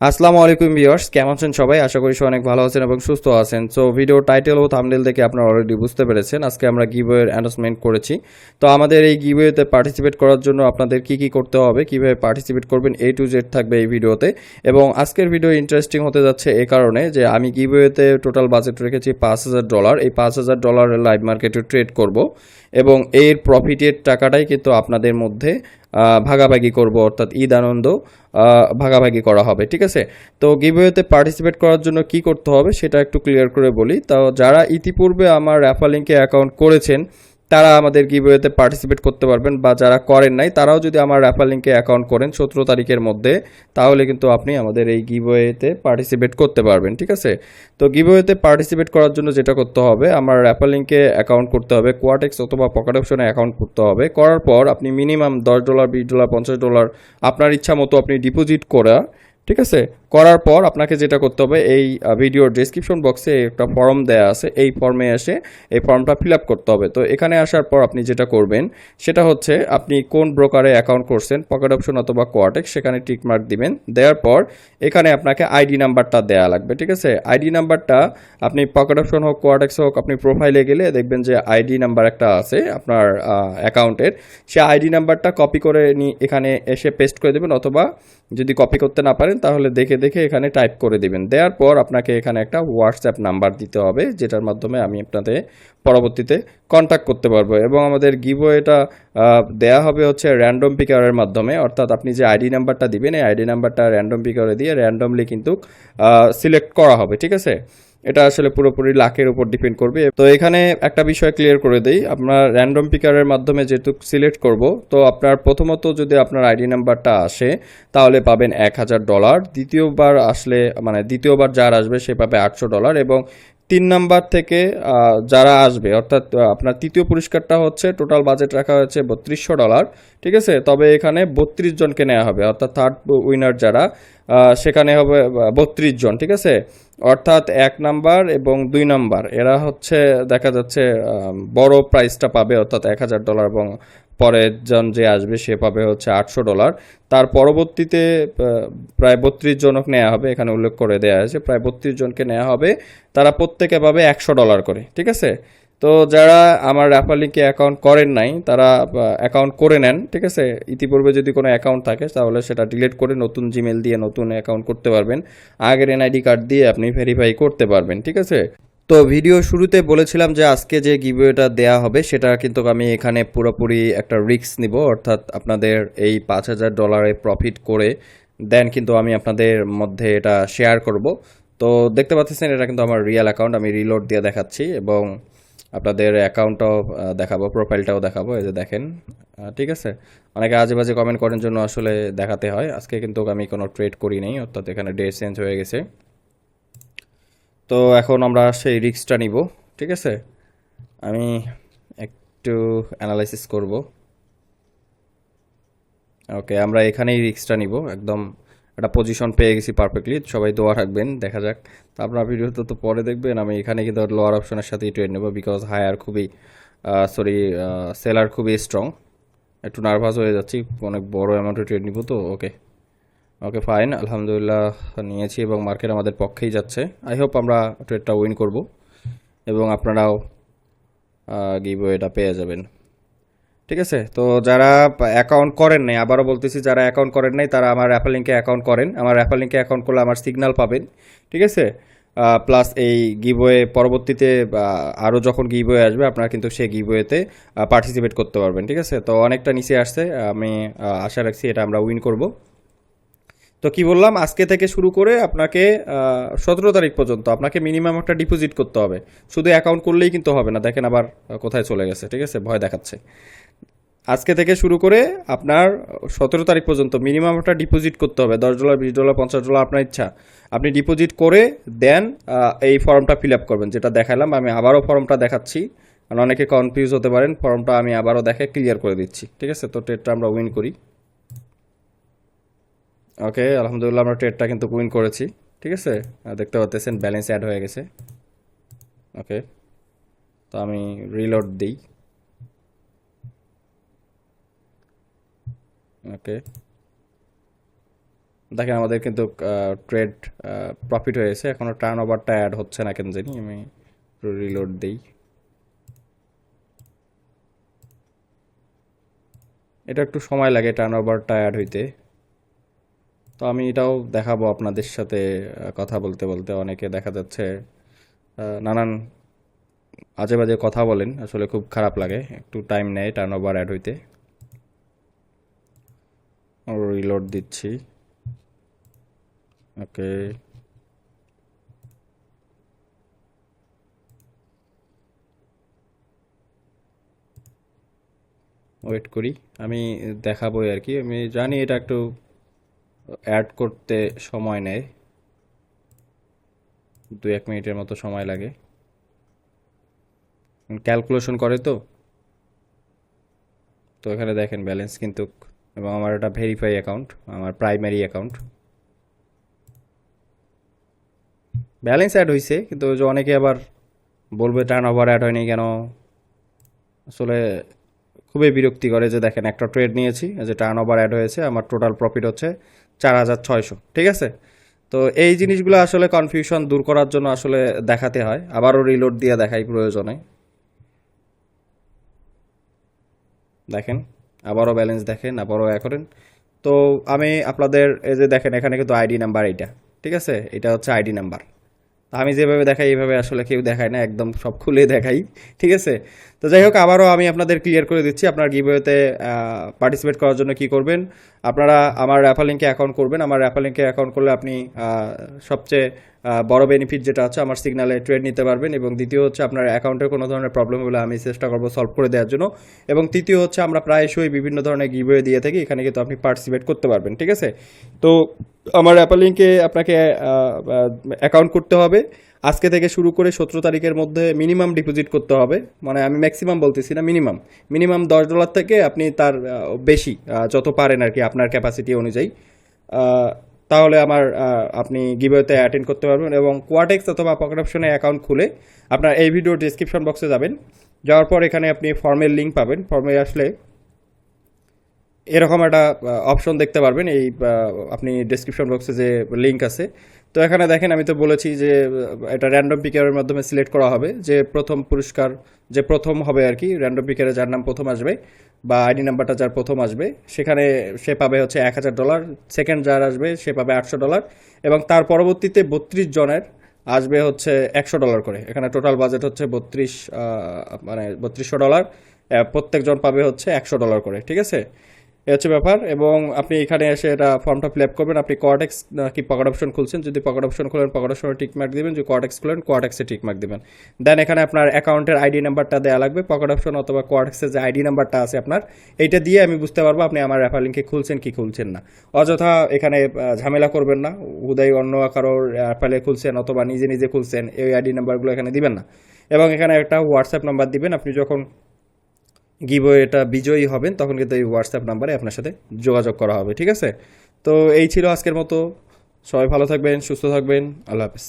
আসসালামু আলাইকুম ভিউয়ার্স, কেমন আছেন সবাই? আশা করি সবাই অনেক ভালো আছেন এবং সুস্থ আছেন। সো ভিডিও টাইটেল ও থাম্বনেল দেখে আপনারা অলরেডি বুঝতে পেরেছেন আজকে আমরা গিভওয়ের অ্যানাউন্সমেন্ট করেছি। তো আমাদের এই গিভওয়েতে পার্টিসিপেট করার জন্য আপনাদের কি করতে হবে, কিভাবে পার্টিসিপেট করবেন, A to Z থাকবে এই ভিডিওতে। এবং আজকের ভিডিও ইন্টারেস্টিং হতে যাচ্ছে এই কারণে যে আমি গিভওয়েতে টোটাল বাজেট রেখেছি $5,000। এই $5,000 লাইভ মার্কেটে ট্রেড করব এবং এর প্রফিটের টাকাটাই কিন্তু আপনাদের মধ্যে ভাগাভাগি করব, অর্থাৎ ঈদ আনন্দ ভাগাভাগি করা হবে। ঠিক আছে, তো গিভওয়েতে পার্টিসিপেট করার জন্য কি করতে হবে সেটা একটু ক্লিয়ার করে বলি। তো যারা ইতিপূর্বে আমার রেফার লিঙ্কে অ্যাকাউন্ট করেছেন তারা আমাদের গিভওয়েতে পার্টিসিপেট করতে পারবেন, বা যারা করেন নাই তারাও যদি আমার রেফার লিঙ্কে অ্যাকাউন্ট করেন 17 তারিখের মধ্যে, তাহলে কিন্তু আপনি আমাদের এই গিভওয়েতে পার্টিসিপেট করতে পারবেন। ঠিক আছে, তো গিভওয়েতে পার্টিসিপেট করার জন্য যেটা করতে হবে, আমার রেফার লিঙ্কে অ্যাকাউন্ট করতে হবে, কোয়াটেক্স অথবা পকেট অপশনে অ্যাকাউন্ট করতে হবে। করার পর আপনি মিনিমাম $10, $20, $50 আপনার ইচ্ছা মতো আপনি ডিপোজিট করা, ঠিক আছে, করার পর আপনাকে যেটা করতে হবে, এই ভিডিওর ডেসক্রিপশন বক্সে একটা ফর্ম দেওয়া আছে, এই ফর্মে এসে এই ফর্মটা ফিল আপ করতে হবে। তো এখানে আসার পর আপনি যেটা করবেন সেটা হচ্ছে আপনি কোন ব্রোকারে অ্যাকাউন্ট করছেন, পকেট অপশন অথবা কোয়াটেক্স, সেখানে টিক মার্ক দিবেন। দেওয়ার পর এখানে আপনাকে আইডি নাম্বারটা দেওয়া লাগবে। ঠিক আছে, আইডি নাম্বারটা আপনি পকেট অপশন হোক, কোয়াটেক্স হোক, আপনি প্রোফাইলে গেলে দেখবেন যে আইডি নাম্বার একটা আছে আপনার অ্যাকাউন্টের, সে আইডি নাম্বারটা কপি করে এখানে এসে পেস্ট করে দেবেন, অথবা যদি কপি করতে না পারেন তাহলে দেখে দেখে এখানে টাইপ করে দিবেন। দেওয়ার পর আপনাকে এখানে একটা হোয়াটসঅ্যাপ নাম্বার দিতে হবে, যেটার মাধ্যমে আমি আপনাদের পরবর্তীতে কন্ট্যাক্ট করতে পারবো। এবং আমাদের গিভওয়েটা দেয়া হবে হচ্ছে র্যান্ডম পিকারের মাধ্যমে, অর্থাৎ আপনি যে আইডি নাম্বারটা দিবেন এই আইডি নাম্বারটা র্যান্ডম পিকারে দিয়ে র্যান্ডমলি কিন্তু সিলেক্ট করা হবে। ঠিক আছে, এটা আসলে পুরোপুরি লাকের উপর ডিপেন্ড করবে। তো এখানে একটা বিষয় ক্লিয়ার করে দেই, আপনার র্যান্ডম পিকারের মাধ্যমে যেহেতু সিলেক্ট করব, তো আপনার প্রথমত যদি আপনার আইডি নাম্বারটা আসে তাহলে পাবেন $1,000। দ্বিতীয়বার আসলে মানে দ্বিতীয়বার যার আসবে সে পাবে $800। এবং 3 নাম্বার থেকে যারা আসবে, অর্থাৎ আপনার তৃতীয় পুরস্কারটা হচ্ছে টোটাল বাজেট রাখা হয়েছে $3200। ঠিক আছে, তবে এখানে 32 জনকে নেওয়া হবে, অর্থাৎ থার্ড উইনার যারা সেখানে হবে 32 জন। ঠিক আছে, অর্থাৎ 1 নাম্বার এবং 2 নাম্বার এরা হচ্ছে দেখা যাচ্ছে বড় প্রাইসটা পাবে, অর্থাৎ $1,000, এবং পরের জন যে আসবে সে পাবে হচ্ছে $800। তার পরবর্তীতে প্রায় 32 জনক নেওয়া হবে, এখানে উল্লেখ করে দেওয়া আছে প্রায় 32 জনকে নেওয়া হবে, তারা প্রত্যেকে পাবে $100 করে। ঠিক আছে, তো যারা আমার রেফার লিঙ্কে অ্যাকাউন্ট করেন নাই তারা অ্যাকাউন্ট করে নেন। ঠিক আছে, ইতিপূর্বে যদি কোনো অ্যাকাউন্ট থাকে তাহলে সেটা ডিলিট করে নতুন জিমেল দিয়ে নতুন অ্যাকাউন্ট করতে পারবেন, আগের এনআইডি কার্ড দিয়ে আপনি ভেরিফাই করতে পারবেন। ঠিক আছে, তো ভিডিও শুরুতে বলেছিলাম যে আজকে যে গিভওয়েটা দেয়া হবে সেটা কিন্তু আমি এখানে পুরোপুরি একটা রিস্ক নিব, অর্থাৎ আপনাদের এই $5,000 প্রফিট করে দেন কিন্তু আমি আপনাদের মধ্যে এটা শেয়ার করব। তো দেখতে পাচ্ছেন এটা কিন্তু আমার রিয়েল অ্যাকাউন্ট, আমি রিলোড দিয়ে দেখাচ্ছি এবং আপনাদের অ্যাকাউন্টটাও দেখাবো, প্রোফাইলটাও দেখাবো, এই যে দেখেন। ঠিক আছে, অনেকে আজে বাজে কমেন্ট করার জন্য আসলে দেখাতে হয়। আজকে কিন্তু আমি কোনো ট্রেড করি নাই, অর্থাৎ এখানে ডেট চেঞ্জ হয়ে গেছে। তো এখন আমরা সেই রিস্কটা নিব। ঠিক আছে, আমি একটু অ্যানালাইসিস করব। ওকে, আমরা এখানেই রিস্কটা নিব, একদম একটা পজিশন পেয়ে গেছি পারফেক্টলি। সবাই দোয়া রাখবেন, দেখা যাক। তো আপনার ভিডিওতে তো পরে দেখবেন, আমি এখানে কিন্তু লোয়ার অপশনের সাথেই ট্রেড নেব, বিকজ হায়ার খুবই সরি সেলার খুবই স্ট্রং। একটু নার্ভাস হয়ে যাচ্ছি, অনেক বড় অ্যামাউন্টের ট্রেড নিব তো। ওকে ওকে ফাইন, আলহামদুলিল্লাহ নিয়েছি এবং মার্কেট আমাদের পক্ষেই যাচ্ছে। আই হোপ আমরা ট্রেডটা উইন করব এবং আপনারাও গিভওয়েটা পেয়ে যাবেন। ঠিক আছে, তো যারা অ্যাকাউন্ট করেন নাই, আবারও বলতেছি, যারা অ্যাকাউন্ট করেন নাই তারা আমার র্যাফার লিঙ্কে অ্যাকাউন্ট করেন। আমার র্যাফার লিঙ্কে অ্যাকাউন্ট করলে আমার সিগন্যাল পাবেন। ঠিক আছে, প্লাস এই গিভওয়ে পরবর্তীতে আরও যখন গিভওয়ে আসবে আপনারা কিন্তু সেই গিভওয়েতে পার্টিসিপেট করতে পারবেন। ঠিক আছে, তো অনেকটা নিচে আসছে, আমি আশা রাখছি এটা আমরা উইন করব। তো কি বললাম, আজকে থেকে শুরু করে আপনাকে 17 তারিখ পর্যন্ত আপনাকে মিনিমাম একটা ডিপোজিট করতে হবে। শুধু অ্যাকাউন্ট করলেই কিন্তু হবে না, দেখেন আবার কোথায় চলে গেছে। ঠিক আছে, ভয় দেখাচ্ছে। আজকে থেকে শুরু করে আপনার 17 তারিখ পর্যন্ত মিনিমাম একটা ডিপোজিট করতে হবে, $10, $20, $50 আপনার ইচ্ছা। আপনি ডিপোজিট করে দেন এই ফর্মটা ফিল আপ করবেন, যেটা দেখালাম। আমি আবারও ফর্মটা দেখাচ্ছি, কারণ অনেকে কনফিউজ হতে পারেন। ফর্মটা আমি আবারও দেখে ক্লিয়ার করে দিচ্ছি। ঠিক আছে, তো ট্রেডটা আমরা উইন করি। ওকে, আলহামদুলিল্লাহ আমরা ট্রেডটা কিন্তু উইন করেছি। ঠিক আছে, দেখতে পাচ্ছেন ব্যালেন্স অ্যাড হয়ে গেছে। ওকে, তো আমি রিলোড দিই। ওকে, দেখেন আমাদের কিন্তু ট্রেড প্রফিট হয়েছে, এখনও টার্ন ওভারটা অ্যাড হচ্ছে না কেন জানি। আমি রিলোড দিই। এটা একটু সময় লাগে টার্ন ওভারটা অ্যাড হইতে। তো আমি এটাও দেখাবো আপনাদের সাথে। কথা বলতে বলতে অনেকে দেখা যাচ্ছে নানান আজে বাজে কথা বলেন, আসলে খুব খারাপ লাগে, একটু টাইম নেয় টার্ন ওভার অ্যাড হইতে। রিলোড দিচ্ছি। ওকে, ওয়েট করি, আমি দেখাবোই আর কি। আমি জানি এটা একটু অ্যাড করতে সময় নেয়, 2-1 মিনিটের মতো সময় লাগে, ক্যালকুলেশন করে তো। তো এখানে দেখেন ব্যালেন্স কিন্তু, এবং আমার এটা ভেরিফাই অ্যাকাউন্ট, আমার প্রাইমারি অ্যাকাউন্ট। ব্যালেন্স অ্যাড হয়েছে, কিন্তু ওই যে অনেকে আবার বলবে টার্ন ওভার অ্যাড হয়নি কেন। আসলে খুবই বিরক্তি করে যে দেখেন একটা ট্রেড নিয়েছি, যে টার্ন ওভার অ্যাড হয়েছে, আমার টোটাল প্রফিট হচ্ছে 4,600, ঠিক আছে। তো এই জিনিসগুলো আসলে কনফিউশন দূর করার জন্য আসলে দেখাতে হয়, আবারও রিলোড দিয়ে দেখাই প্রয়োজনে। দেখেন আবারও ব্যালেন্স দেখেন, আবারও করেন। তো আমি আপনাদের এই যে দেখেন এখানে কিন্তু আইডি নাম্বার এইটা, ঠিক আছে, এটা হচ্ছে আইডি নাম্বার। আমি যেভাবে দেখাই এইভাবে আসলে কেউ দেখায় না, একদম সব খুলে দেখাই, ঠিক আছে। তো যাই হোক, আবারও আমি আপনাদের ক্লিয়ার করে দিচ্ছি আপনার গিভওয়েতে পার্টিসিপেট করার জন্য কি করবেন। আপনারা আমার রেফার লিঙ্কে অ্যাকাউন্ট করবেন। আমার রেফার লিঙ্কে অ্যাকাউন্ট করলে আপনি সবচেয়ে বড় বেনিফিট যেটা আছে, আমার সিগনালে ট্রেড নিতে পারবেন, এবং দ্বিতীয় হচ্ছে আপনার অ্যাকাউন্টের কোনো ধরনের প্রবলেম হলে আমি চেষ্টা করবো সলভ করে দেওয়ার জন্য, এবং তৃতীয় হচ্ছে আমরা প্রায়শই বিভিন্ন ধরনের গিভওয়ে দিয়ে থাকি, এখানে কিন্তু আপনি পার্টিসিপেট করতে পারবেন, ঠিক আছে। তো আমার রেফার লিঙ্কে আপনাকে অ্যাকাউন্ট করতে হবে। আজকে থেকে শুরু করে 17 তারিখের মধ্যে মিনিমাম ডিপোজিট করতে হবে, মানে আমি ম্যাক্সিমাম বলতেছি না, মিনিমাম মিনিমাম $10 থেকে আপনি তার বেশি যত পারেন আর কি আপনার ক্যাপাসিটি অনুযায়ী, তাহলে আমার আপনি গিভওয়েতে অ্যাটেন্ড করতে পারবেন। এবং কোয়াটেক্স অথবা পকেট অপশনে অ্যাকাউন্ট খুলে আপনার এই ভিডিওর ডিসক্রিপশন বক্সে যাবেন, যাওয়ার পর এখানে আপনি ফর্মের লিঙ্ক পাবেন। ফর্মে আসলে এরকম একটা অপশন দেখতে পারবেন, এই আপনি ডেসক্রিপশন বক্সে যে লিঙ্ক আছে। তো এখানে দেখেন আমি তো বলেছি যে এটা র্যান্ডম পিকারের মাধ্যমে সিলেক্ট করা হবে, যে প্রথম পুরস্কার যে প্রথম হবে আর কি, র্যান্ডম পিকারে যার নাম প্রথম আসবে বা আইডি নাম্বারটা যার প্রথম আসবে, সেখানে সে পাবে হচ্ছে $1,000। সেকেন্ড যার আসবে সে পাবে $800, এবং তার পরবর্তীতে 32 জনের আসবে হচ্ছে $100 করে। এখানে টোটাল বাজেট হচ্ছে 3200 ডলার। প্রত্যেকজন পাবে হচ্ছে $100 করে, ঠিক আছে। এ হচ্ছে ব্যাপার। এবং আপনি এখানে এসে এটা ফর্মটা ফিল আপ করবেন। আপনি কোয়াটেক্স নাকি পকেট অপশন খুলছেন, যদি পকেট অপশন খোলেন পকেট অপশনে টিক মার্ক দিবেন, যদি কোয়াটেক্স খুলেন কোয়াটেক্সে টিক মার্ক দিবেন। দেন এখানে আপনার অ্যাকাউন্টের আইডি নাম্বারটা দেওয়া লাগবে, পকেট অপশন অথবা কোয়াটেক্সের যে আইডি নাম্বারটা আছে আপনার, এইটা দিয়ে আমি বুঝতে পারবো আপনি আমার রেফার লিঙ্কে খুলছেন কি খুলছেন না। অযথা এখানে ঝামেলা করবেন না, উদয় অন্য কারোর রেফারে খুলছেন অথবা নিজে নিজে খুলছেন, এই আইডি নাম্বারগুলো এখানে দিবেন না। এবং এখানে একটা হোয়াটসঅ্যাপ নাম্বার দিবেন, আপনি যখন গিভওয়েটা বিজয়ী হবেন তখন কিন্তু এই হোয়াটসঅ্যাপ নাম্বারে আপনার সাথে যোগাযোগ করা হবে, ঠিক আছে। তো এই ছিল আজকের মতো। সবাই ভালো থাকবেন, সুস্থ থাকবেন, আল্লাহ হাফেজ।